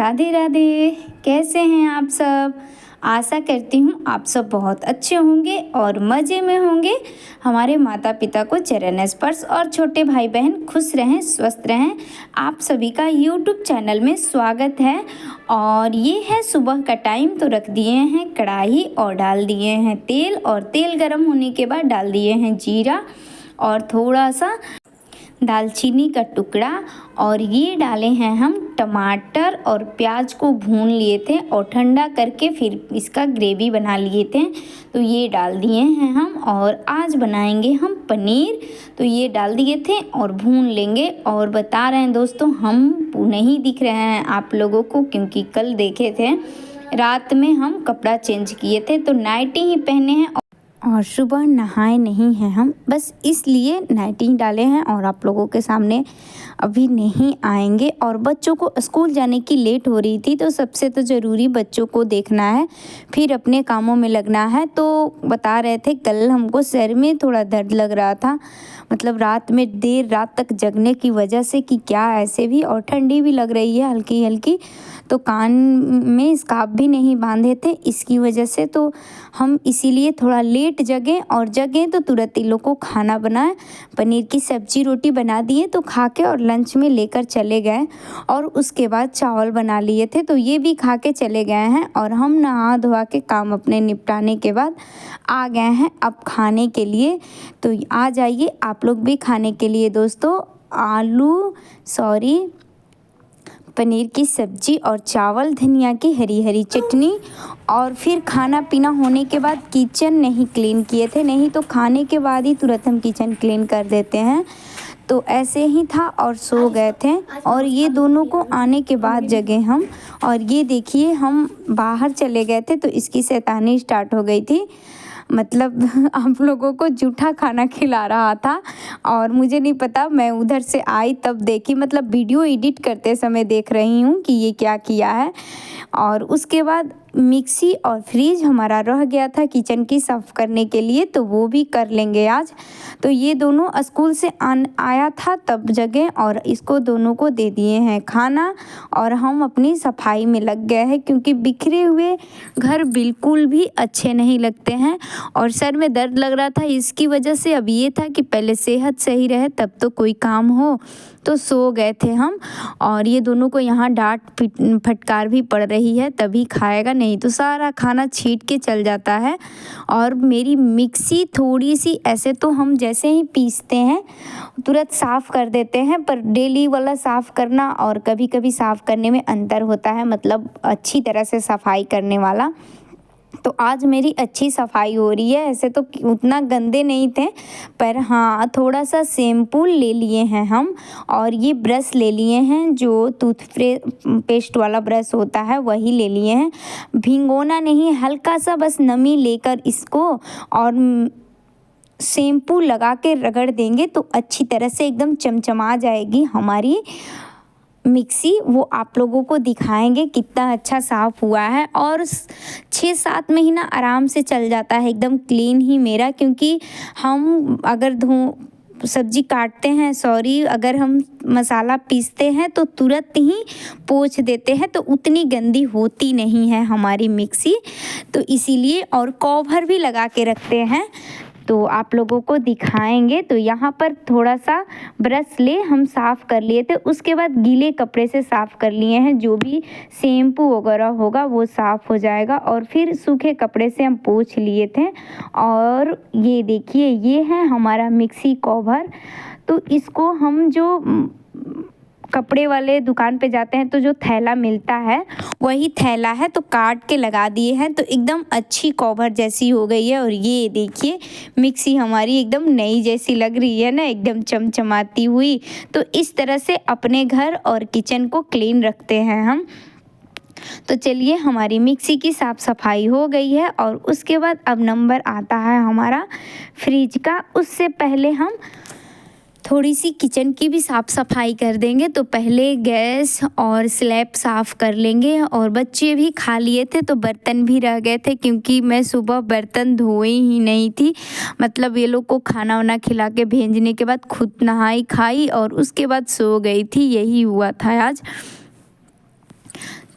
राधे राधे। कैसे हैं आप सब? आशा करती हूँ आप सब बहुत अच्छे होंगे और मज़े में होंगे। हमारे माता पिता को चरण स्पर्श और छोटे भाई बहन खुश रहें, स्वस्थ रहें। आप सभी का यूट्यूब चैनल में स्वागत है। और ये है सुबह का टाइम, तो रख दिए हैं कढ़ाई और डाल दिए हैं तेल, और तेल गर्म होने के बाद डाल दिए हैं जीरा और थोड़ा सा दालचीनी का टुकड़ा, और ये डाले हैं हम टमाटर और प्याज को भून लिए थे और ठंडा करके फिर इसका ग्रेवी बना लिए थे। तो ये डाल दिए हैं हम, और आज बनाएंगे हम पनीर। तो ये डाल दिए थे और भून लेंगे। और बता रहे हैं दोस्तों, हम नहीं दिख रहे हैं आप लोगों को, क्योंकि कल देखे थे रात में हम कपड़ा चेंज किए थे, तो नाइटी ही पहने हैं और सुबह नहाए नहीं हैं हम, बस इसलिए नाइटी डाले हैं और आप लोगों के सामने अभी नहीं आएंगे। और बच्चों को स्कूल जाने की लेट हो रही थी, तो सबसे तो ज़रूरी बच्चों को देखना है, फिर अपने कामों में लगना है। तो बता रहे थे कल हमको सर में थोड़ा दर्द लग रहा था, मतलब रात में देर रात तक जगने की वजह से कि क्या ऐसे भी, और ठंडी भी लग रही है हल्की हल्की। तो कान में स्कार्फ भी नहीं बांधे थे इसकी वजह से, तो हम इसीलिए थोड़ा लेट जगे। और जगें तो तुरंत इन लोग को खाना बनाए, पनीर की सब्जी रोटी बना दिए, तो खा के और लंच में लेकर चले गए। और उसके बाद चावल बना लिए थे, तो ये भी खा के चले गए हैं। और हम नहा धोवा के काम अपने निपटाने के बाद आ गए हैं अब खाने के लिए। तो आ जाइए आप लोग भी खाने के लिए दोस्तों। पनीर की सब्जी और चावल, धनिया की हरी हरी चटनी। और फिर खाना पीना होने के बाद किचन नहीं क्लीन किए थे, नहीं तो खाने के बाद ही तुरंत हम किचन क्लीन कर देते हैं। तो ऐसे ही था और सो गए थे। और ये दोनों को आने के बाद जगे हम। और ये देखिए हम बाहर चले गए थे, तो इसकी शैतानी स्टार्ट हो गई थी, मतलब आप लोगों को जूठा खाना खिला रहा था। और मुझे नहीं पता, मैं उधर से आई तब देखी, मतलब वीडियो एडिट करते समय देख रही हूँ कि ये क्या किया है। और उसके बाद मिक्सी और फ्रिज हमारा रह गया था किचन की साफ़ करने के लिए, तो वो भी कर लेंगे आज। तो ये दोनों स्कूल से आया था तब जगह, और इसको दोनों को दे दिए हैं खाना। और हम अपनी सफाई में लग गए हैं, क्योंकि बिखरे हुए घर बिल्कुल भी अच्छे नहीं लगते हैं। और सर में दर्द लग रहा था इसकी वजह से। अब ये था कि पहले सेहत सही रहे तब तो कोई काम हो। तो सो गए थे हम। और ये दोनों को यहाँ डांट फटकार भी पड़ रही है, तभी खाएगा, नहीं तो सारा खाना छीट के चल जाता है। और मेरी मिक्सी थोड़ी सी, ऐसे तो हम जैसे ही पीसते हैं तुरंत साफ़ कर देते हैं, पर डेली वाला साफ़ करना और कभी कभी साफ़ करने में अंतर होता है, मतलब अच्छी तरह से सफाई करने वाला। तो आज मेरी अच्छी सफाई हो रही है। ऐसे तो उतना गंदे नहीं थे, पर हाँ थोड़ा सा शैम्पू ले लिए हैं हम। और ये ब्रश ले लिए हैं, जो टूथपेस्ट वाला ब्रश होता है वही ले लिए हैं। भिगोना नहीं, हल्का सा बस नमी लेकर इसको और शैम्पू लगा के रगड़ देंगे, तो अच्छी तरह से एकदम चमचमा जाएगी हमारी मिक्सी। वो आप लोगों को दिखाएंगे कितना अच्छा साफ़ हुआ है। और 6-7 महीना आराम से चल जाता है एकदम क्लीन ही मेरा, क्योंकि हम अगर सब्जी काटते हैं, अगर हम मसाला पीसते हैं तो तुरंत ही पोंछ देते हैं, तो उतनी गंदी होती नहीं है हमारी मिक्सी। तो इसीलिए, और कवर भी लगा के रखते हैं, तो आप लोगों को दिखाएंगे। तो यहाँ पर थोड़ा सा ब्रश ले हम साफ़ कर लिए थे, उसके बाद गीले कपड़े से साफ़ कर लिए हैं, जो भी शैम्पू वगैरह होगा वो साफ़ हो जाएगा। और फिर सूखे कपड़े से हम पोंछ लिए थे। और ये देखिए, ये है हमारा मिक्सी कवर। तो इसको हम जो कपड़े वाले दुकान पे जाते हैं तो जो थैला मिलता है वही थैला है, तो काट के लगा दिए हैं, तो एकदम अच्छी कवर जैसी हो गई है। और ये देखिए मिक्सी हमारी एकदम नई जैसी लग रही है ना, एकदम चमचमाती हुई। तो इस तरह से अपने घर और किचन को क्लीन रखते हैं हम। तो चलिए, हमारी मिक्सी की साफ़ सफाई हो गई है। और उसके बाद अब नंबर आता है हमारा फ्रिज का। उससे पहले हम थोड़ी सी किचन की भी साफ़ सफाई कर देंगे। तो पहले गैस और स्लैब साफ़ कर लेंगे। और बच्चे भी खा लिए थे, तो बर्तन भी रह गए थे, क्योंकि मैं सुबह बर्तन धोई ही नहीं थी, मतलब ये लोग को खाना वाना खिला के भेजने के बाद खुद नहाई खाई और उसके बाद सो गई थी, यही हुआ था आज।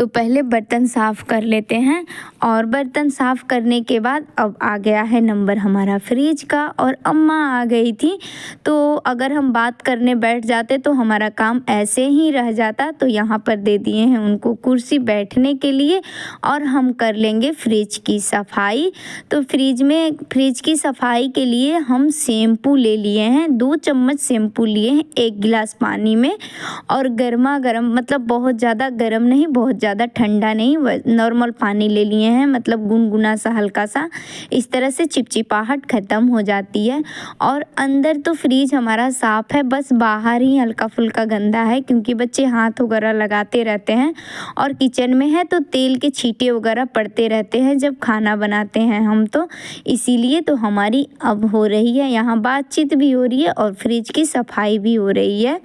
तो पहले बर्तन साफ़ कर लेते हैं। और बर्तन साफ़ करने के बाद अब आ गया है नंबर हमारा फ्रिज का, और अम्मा आ गई थी। तो अगर हम बात करने बैठ जाते तो हमारा काम ऐसे ही रह जाता। तो यहाँ पर दे दिए हैं उनको कुर्सी बैठने के लिए, और हम कर लेंगे फ्रिज की सफाई। तो फ्रिज की सफाई के लिए हम शैम्पू ले लिए हैं, 2 चम्मच शैम्पू लिए हैं 1 गिलास पानी में। और गर्मा गर्म, मतलब बहुत ज़्यादा गर्म नहीं, बहुत ज़्यादा ठंडा नहीं, नॉर्मल पानी ले लिए हैं, मतलब गुनगुना सा हल्का सा। इस तरह से चिपचिपाहट ख़त्म हो जाती है। और अंदर तो फ्रिज हमारा साफ़ है, बस बाहर ही हल्का फुल्का गंदा है, क्योंकि बच्चे हाथ वगैरह लगाते रहते हैं। और किचन में है तो तेल के छींटे वगैरह पड़ते रहते हैं जब खाना बनाते हैं हम, तो इसीलिए तो हमारी अब हो रही है यहाँ बातचीत भी हो रही है और फ्रिज की सफाई भी हो रही है।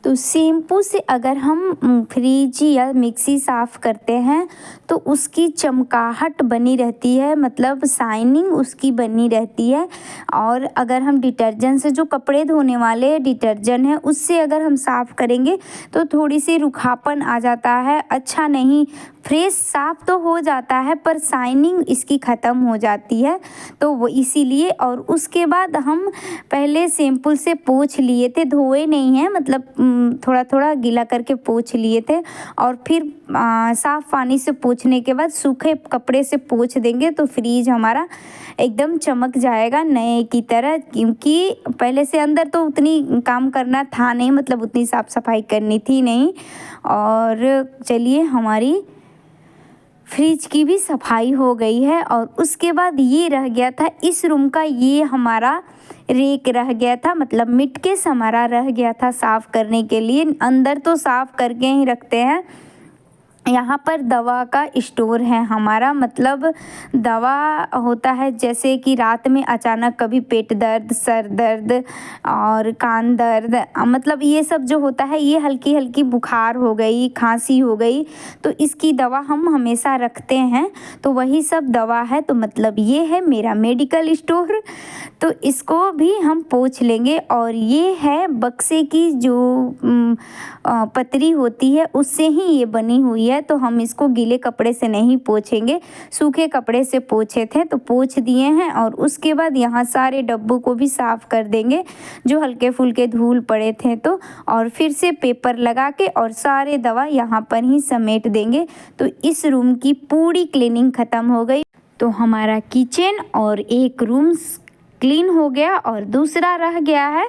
तो शैम्पू से अगर हम फ्रिज या मिक्सी साफ़ करते हैं तो उसकी चमकाहट बनी रहती है, मतलब शाइनिंग उसकी बनी रहती है। और अगर हम डिटर्जेंट से, जो कपड़े धोने वाले डिटर्जेंट है, उससे अगर हम साफ़ करेंगे तो थोड़ी सी रूखापन आ जाता है, अच्छा नहीं, फ्रेश साफ़ तो हो जाता है पर शाइनिंग इसकी ख़त्म हो जाती है। तो वो इसीलिए, और उसके बाद हम पहले शैम्पू से पोंछ लिए थे, धोए नहीं हैं, मतलब थोड़ा थोड़ा गीला करके पोंछ लिए थे। और फिर साफ़ पानी से पोंछने के बाद सूखे कपड़े से पोंछ देंगे तो फ्रिज हमारा एकदम चमक जाएगा नए की तरह। क्योंकि पहले से अंदर तो उतनी काम करना था नहीं, मतलब उतनी साफ़ सफाई करनी थी नहीं। और चलिए, हमारी फ्रिज की भी सफाई हो गई है। और उसके बाद ये रह गया था इस रूम का, ये हमारा रेक रह गया था, मतलब मिट केस हमारा रह गया था साफ़ करने के लिए। अंदर तो साफ़ करके ही रखते हैं। यहाँ पर दवा का स्टोर है हमारा, मतलब दवा होता है, जैसे कि रात में अचानक कभी पेट दर्द, सर दर्द और कान दर्द, मतलब ये सब जो होता है, ये हल्की हल्की बुखार हो गई, खांसी हो गई, तो इसकी दवा हम हमेशा रखते हैं। तो वही सब दवा है, तो मतलब ये है मेरा मेडिकल स्टोर। तो इसको भी हम पोंछ लेंगे। और ये है बक्से की जो पतरी होती है, उससे ही ये बनी हुई है। तो हम इसको गीले कपड़े से नहीं पोंछेंगे, सूखे कपड़े से पोंछे थे तो पोंछ दिए हैं। और उसके बाद यहाँ सारे डब्बों को भी साफ़ कर देंगे जो हल्के फुल्के धूल पड़े थे तो। और फिर से पेपर लगा के और सारे दवा यहाँ पर ही समेट देंगे। तो इस रूम की पूरी क्लीनिंग ख़त्म हो गई। तो हमारा किचन और एक रूम क्लीन हो गया, और दूसरा रह गया है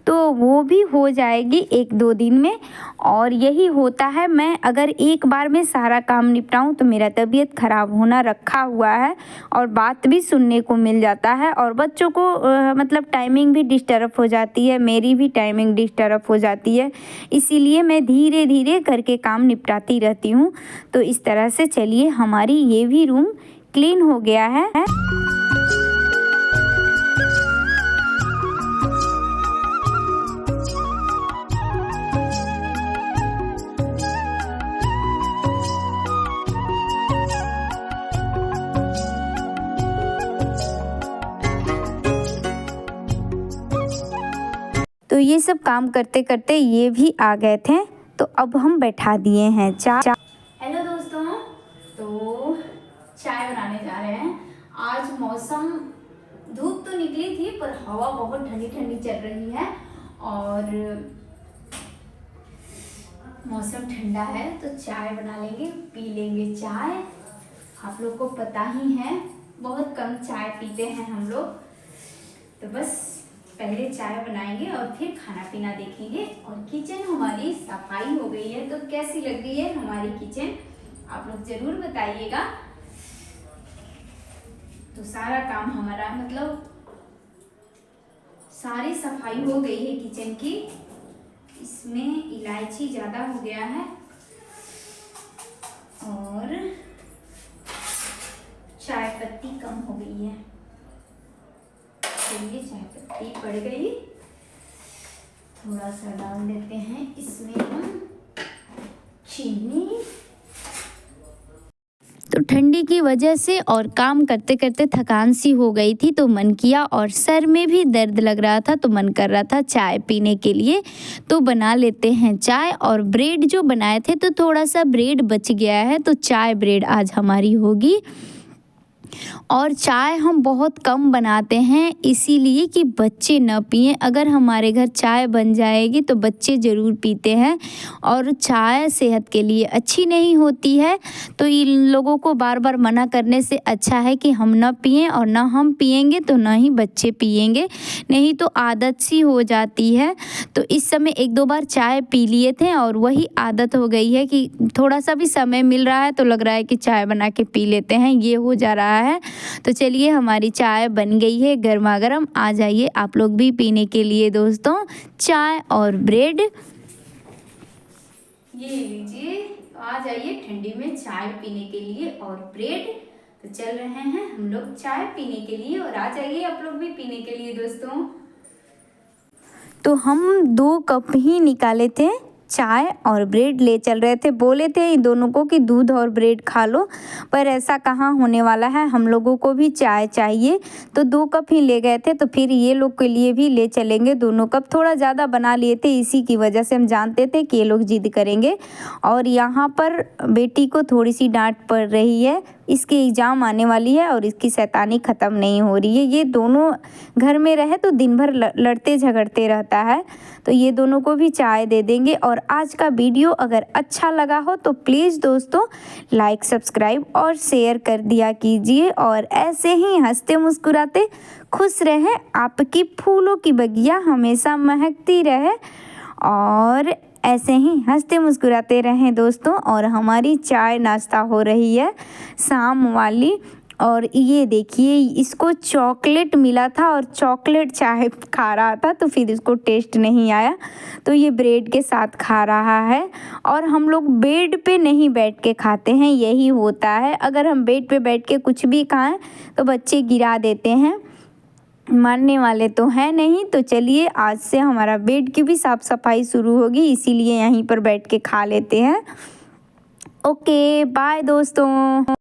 तो वो भी हो जाएगी 1-2 दिन में। और यही होता है, मैं अगर एक बार में सारा काम निपटाऊं तो मेरा तबीयत ख़राब होना रखा हुआ है, और बात भी सुनने को मिल जाता है, और बच्चों को मतलब टाइमिंग भी डिस्टर्ब हो जाती है, मेरी भी टाइमिंग डिस्टर्ब हो जाती है। इसीलिए मैं धीरे धीरे करके काम निपटाती रहती हूँ। तो इस तरह से चलिए, हमारी ये भी रूम क्लीन हो गया है। तो ये सब काम करते करते ये भी आ गए थे, तो अब हम बैठा दिए हैं चाय। हेलो दोस्तों, तो चाय बनाने जा रहे हैं। आज मौसम, धूप तो निकली थी पर हवा बहुत ठंडी ठंडी चल रही है, और मौसम ठंडा है तो चाय बना लेंगे, पी लेंगे चाय। आप लोग को पता ही है, बहुत कम चाय पीते हैं हम लोग। तो बस पहले चाय बनाएंगे और फिर खाना पीना देखेंगे। और किचन हमारी सफाई हो गई है, तो कैसी लग रही है हमारी किचन आप लोग ज़रूर बताइएगा। तो सारा काम हमारा, मतलब सारी सफाई हो गई है किचन की। इसमें इलायची ज़्यादा हो गया है और चाय पत्ती कम हो गई है। चलिए, चाय पत्ती पड़ गई थोड़ा सा डाल देते हैं इसमें हम चीनी। तो ठंडी की वजह से और काम करते करते थकान सी हो गई थी, तो मन किया और सर में भी दर्द लग रहा था, तो मन कर रहा था चाय पीने के लिए। तो बना लेते हैं चाय। और ब्रेड जो बनाए थे तो थोड़ा सा ब्रेड बच गया है, तो चाय ब्रेड आज हमारी होगी। और चाय हम बहुत कम बनाते हैं इसीलिए कि बच्चे न पिएं। अगर हमारे घर चाय बन जाएगी तो बच्चे ज़रूर पीते हैं, और चाय सेहत के लिए अच्छी नहीं होती है। तो इन लोगों को बार बार मना करने से अच्छा है कि हम न पिएं, और न हम पिएंगे तो न ही बच्चे पिएंगे, नहीं तो आदत सी हो जाती है। तो इस समय एक दो बार चाय पी लिए थे और वही आदत हो गई है कि थोड़ा सा भी समय मिल रहा है तो लग रहा है कि चाय बना के पी लेते हैं, ये हो जा रहा है। तो चलिए हमारी चाय बन गई है गर्मा गर्म। आ जाइए आप लोग भी पीने के लिए दोस्तों, चाय और ब्रेड। ये लीजिए, आ जाइए ठंडी में चाय पीने के लिए और ब्रेड। तो चल रहे हैं हम लोग चाय पीने के लिए, और आ जाइए आप लोग भी पीने के लिए दोस्तों। तो हम 2 कप ही निकाले थे, चाय और ब्रेड ले चल रहे थे। बोले थे इन दोनों को कि दूध और ब्रेड खा लो, पर ऐसा कहाँ होने वाला है, हम लोगों को भी चाय चाहिए। तो 2 कप ही ले गए थे, तो फिर ये लोग के लिए भी ले चलेंगे दोनों कप। थोड़ा ज़्यादा बना लिए थे, इसी की वजह से हम जानते थे कि ये लोग जिद करेंगे। और यहाँ पर बेटी को थोड़ी सी डांट पड़ रही है, इसके एग्ज़ाम आने वाली है और इसकी शैतानी ख़त्म नहीं हो रही है। ये दोनों घर में रहे तो दिन भर लड़ते झगड़ते रहता है। तो ये दोनों को भी चाय दे देंगे। और आज का वीडियो अगर अच्छा लगा हो तो प्लीज़ दोस्तों लाइक, सब्सक्राइब और शेयर कर दिया कीजिए। और ऐसे ही हंसते मुस्कुराते खुश रहें, आपकी फूलों की बगिया हमेशा महकती रहे। और ऐसे ही हंसते मुस्कुराते रहें दोस्तों। और हमारी चाय नाश्ता हो रही है शाम वाली। और ये देखिए, इसको चॉकलेट मिला था और चॉकलेट चाय खा रहा था, तो फिर इसको टेस्ट नहीं आया, तो ये ब्रेड के साथ खा रहा है। और हम लोग बेड पे नहीं बैठ के खाते हैं, यही होता है। अगर हम बेड पे बैठ के कुछ भी खाएं तो बच्चे गिरा देते हैं, मानने वाले तो है नहीं। तो चलिए आज से हमारा बेड की भी साफ़ सफाई शुरू होगी, इसीलिए यहीं पर बैठ के खा लेते हैं। ओके बाय दोस्तों।